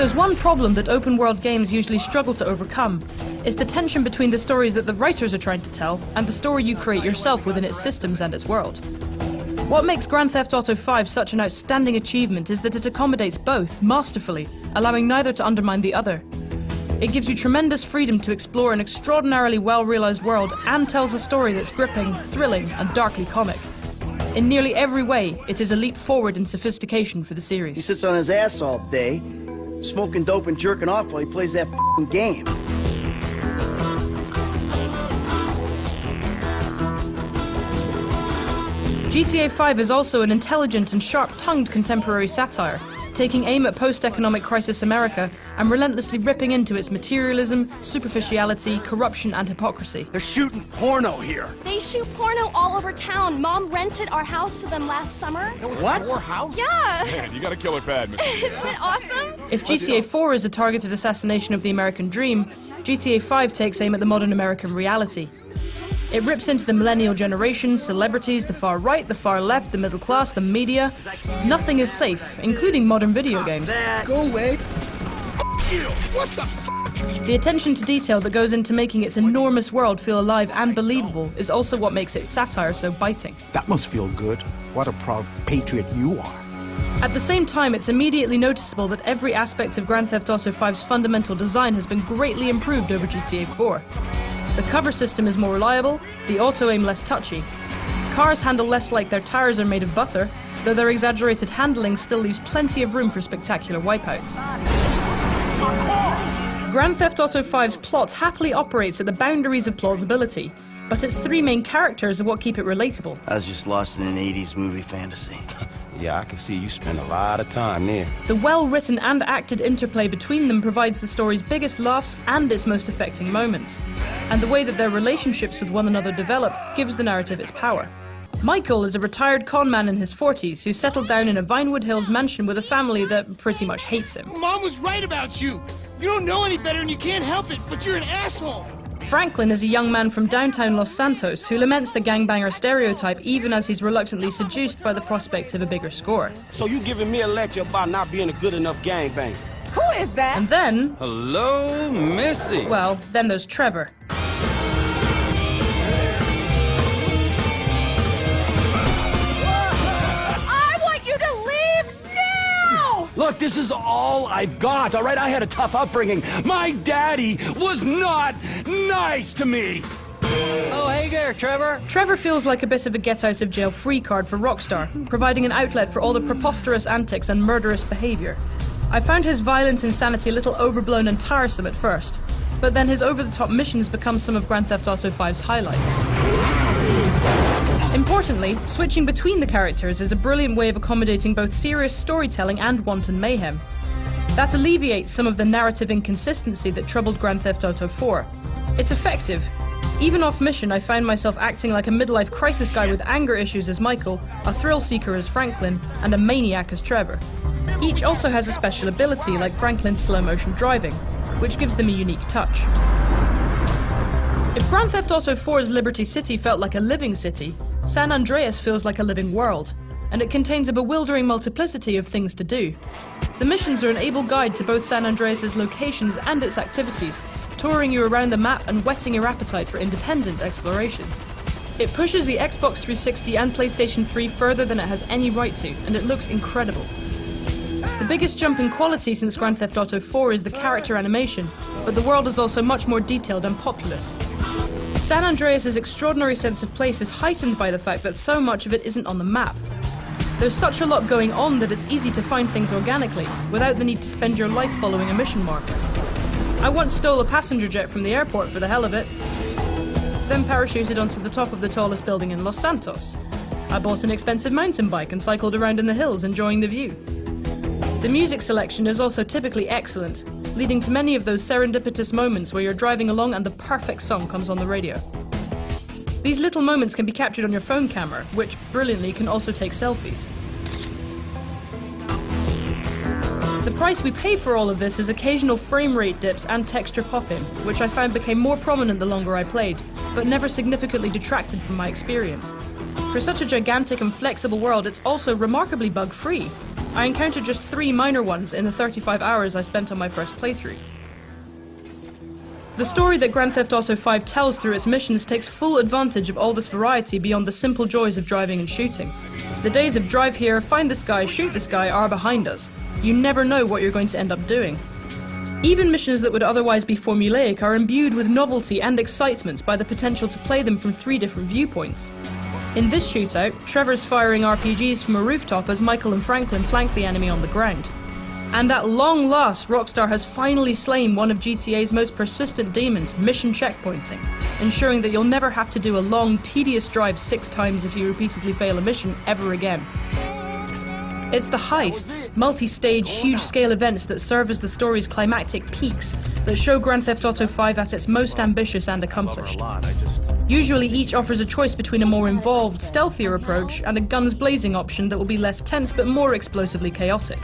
there's one problem that open-world games usually struggle to overcome, it's the tension between the stories that the writers are trying to tell and the story you create yourself within its systems and its world. What makes Grand Theft Auto V such an outstanding achievement is that it accommodates both masterfully, allowing neither to undermine the other. It gives you tremendous freedom to explore an extraordinarily well-realized world and tells a story that's gripping, thrilling, and darkly comic. In nearly every way, it is a leap forward in sophistication for the series. He sits on his ass all day, smoking dope and jerking off while he plays that f***ing game. GTA V is also an intelligent and sharp-tongued contemporary satire, taking aim at post-economic crisis America and relentlessly ripping into its materialism, superficiality, corruption and hypocrisy. They're shooting porno here. They shoot porno all over town. Mom rented our house to them last summer. What? Your house? Yeah. Man, you got a killer pad, Mr. Isn't it awesome? If GTA IV is a targeted assassination of the American dream, GTA V takes aim at the modern American reality. It rips into the millennial generation, celebrities, the far right, the far left, the middle class, the media. Nothing is safe, including modern video games. Go away. You. What the The attention to detail that goes into making its enormous world feel alive and believable is also what makes its satire so biting. That must feel good. What a proud patriot you are. At the same time, it's immediately noticeable that every aspect of Grand Theft Auto V's fundamental design has been greatly improved over GTA IV. The cover system is more reliable, the auto-aim less touchy. Cars handle less like their tires are made of butter, though their exaggerated handling still leaves plenty of room for spectacular wipeouts. Grand Theft Auto V's plot happily operates at the boundaries of plausibility, but its three main characters are what keep it relatable. I was just lost in an 80s movie fantasy. Yeah, I can see you spend a lot of time there. The well-written and acted interplay between them provides the story's biggest laughs and its most affecting moments. And the way that their relationships with one another develop gives the narrative its power. Michael is a retired con man in his 40s who settled down in a Vinewood Hills mansion with a family that pretty much hates him. Mom was right about you. You don't know any better and you can't help it, but you're an asshole. Franklin is a young man from downtown Los Santos who laments the gangbanger stereotype even as he's reluctantly seduced by the prospect of a bigger score. So you giving me a lecture about not being a good enough gangbanger? Who is that? And then... Hello, Missy. well, then there's Trevor. I want you to leave now! Look, this is all I've got, all right? I had a tough upbringing. My daddy was not nice to me. Oh, hey there, Trevor. Trevor feels like a bit of a get-out-of-jail-free card for Rockstar, providing an outlet for all the preposterous antics and murderous behaviour. I found his violent insanity a little overblown and tiresome at first, but then his over-the-top missions become some of Grand Theft Auto V's highlights. Importantly, switching between the characters is a brilliant way of accommodating both serious storytelling and wanton mayhem. That alleviates some of the narrative inconsistency that troubled Grand Theft Auto 4. It's effective. Even off mission, I found myself acting like a midlife crisis guy with anger issues as Michael, a thrill-seeker as Franklin, and a maniac as Trevor. Each also has a special ability, like Franklin's slow-motion driving, which gives them a unique touch. If Grand Theft Auto 4's Liberty City felt like a living city, San Andreas feels like a living world, and it contains a bewildering multiplicity of things to do. The missions are an able guide to both San Andreas' locations and its activities, touring you around the map and whetting your appetite for independent exploration. It pushes the Xbox 360 and PlayStation 3 further than it has any right to, and it looks incredible. The biggest jump in quality since Grand Theft Auto 4 is the character animation, but the world is also much more detailed and populous. San Andreas' extraordinary sense of place is heightened by the fact that so much of it isn't on the map. There's such a lot going on that it's easy to find things organically, without the need to spend your life following a mission marker. I once stole a passenger jet from the airport for the hell of it, then parachuted onto the top of the tallest building in Los Santos. I bought an expensive mountain bike and cycled around in the hills enjoying the view. The music selection is also typically excellent, leading to many of those serendipitous moments where you're driving along and the perfect song comes on the radio. These little moments can be captured on your phone camera, which, brilliantly, can also take selfies. The price we pay for all of this is occasional frame rate dips and texture pop-in, which I found became more prominent the longer I played, but never significantly detracted from my experience. For such a gigantic and flexible world, it's also remarkably bug-free. I encountered just 3 minor ones in the 35 hours I spent on my first playthrough. The story that Grand Theft Auto V tells through its missions takes full advantage of all this variety beyond the simple joys of driving and shooting. The days of drive here, find this guy, shoot this guy are behind us. You never know what you're going to end up doing. Even missions that would otherwise be formulaic are imbued with novelty and excitement by the potential to play them from 3 different viewpoints. In this shootout, Trevor's firing RPGs from a rooftop as Michael and Franklin flank the enemy on the ground. And at long last, Rockstar has finally slain one of GTA's most persistent demons, mission checkpointing, ensuring that you'll never have to do a long, tedious drive 6 times if you repeatedly fail a mission ever again. It's the heists, multi-stage, huge-scale events that serve as the story's climactic peaks that show Grand Theft Auto V at its most ambitious and accomplished. Usually each offers a choice between a more involved, stealthier approach and a guns-blazing option that will be less tense but more explosively chaotic.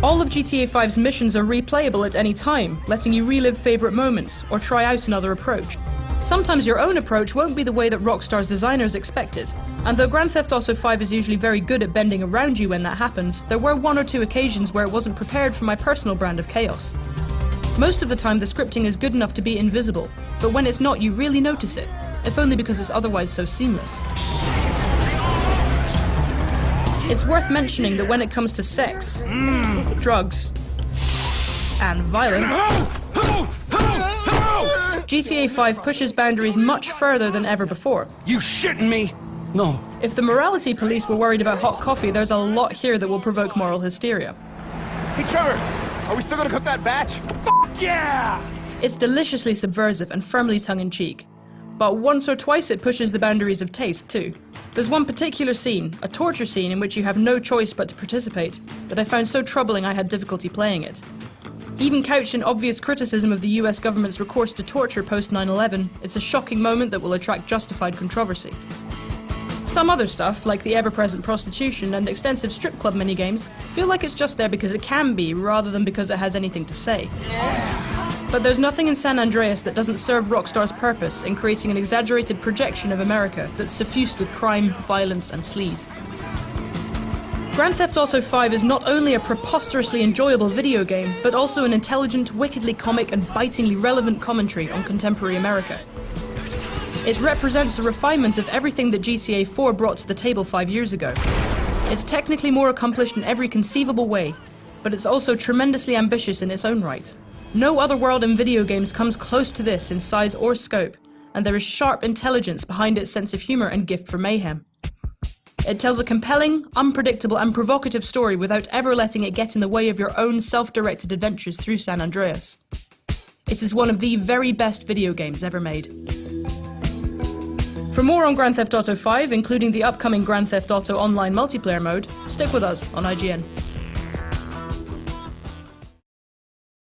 All of GTA V's missions are replayable at any time, letting you relive favourite moments or try out another approach. Sometimes your own approach won't be the way that Rockstar's designers expected, and though Grand Theft Auto V is usually very good at bending around you when that happens, there were 1 or 2 occasions where it wasn't prepared for my personal brand of chaos. Most of the time the scripting is good enough to be invisible, but when it's not you really notice it, if only because it's otherwise so seamless. It's worth mentioning that when it comes to sex, drugs, and violence, GTA 5 pushes boundaries much further than ever before. You shitting me? No. If the morality police were worried about hot coffee, there's a lot here that will provoke moral hysteria. Hey, Trevor, are we still gonna cook that batch? Yeah! It's deliciously subversive and firmly tongue-in-cheek. But once or twice it pushes the boundaries of taste, too. There's one particular scene, a torture scene in which you have no choice but to participate, that I found so troubling I had difficulty playing it. Even couched in obvious criticism of the US government's recourse to torture post 9/11, it's a shocking moment that will attract justified controversy. Some other stuff, like the ever-present prostitution and extensive strip club minigames, feel like it's just there because it can be, rather than because it has anything to say. But there's nothing in San Andreas that doesn't serve Rockstar's purpose in creating an exaggerated projection of America that's suffused with crime, violence, and sleaze. Grand Theft Auto V is not only a preposterously enjoyable video game, but also an intelligent, wickedly comic, and bitingly relevant commentary on contemporary America. It represents a refinement of everything that GTA 4 brought to the table 5 years ago. It's technically more accomplished in every conceivable way, but it's also tremendously ambitious in its own right. No other world in video games comes close to this in size or scope, and there is sharp intelligence behind its sense of humour and gift for mayhem. It tells a compelling, unpredictable and provocative story without ever letting it get in the way of your own self-directed adventures through San Andreas. It is one of the very best video games ever made. For more on Grand Theft Auto V, including the upcoming Grand Theft Auto Online multiplayer mode, stick with us on IGN.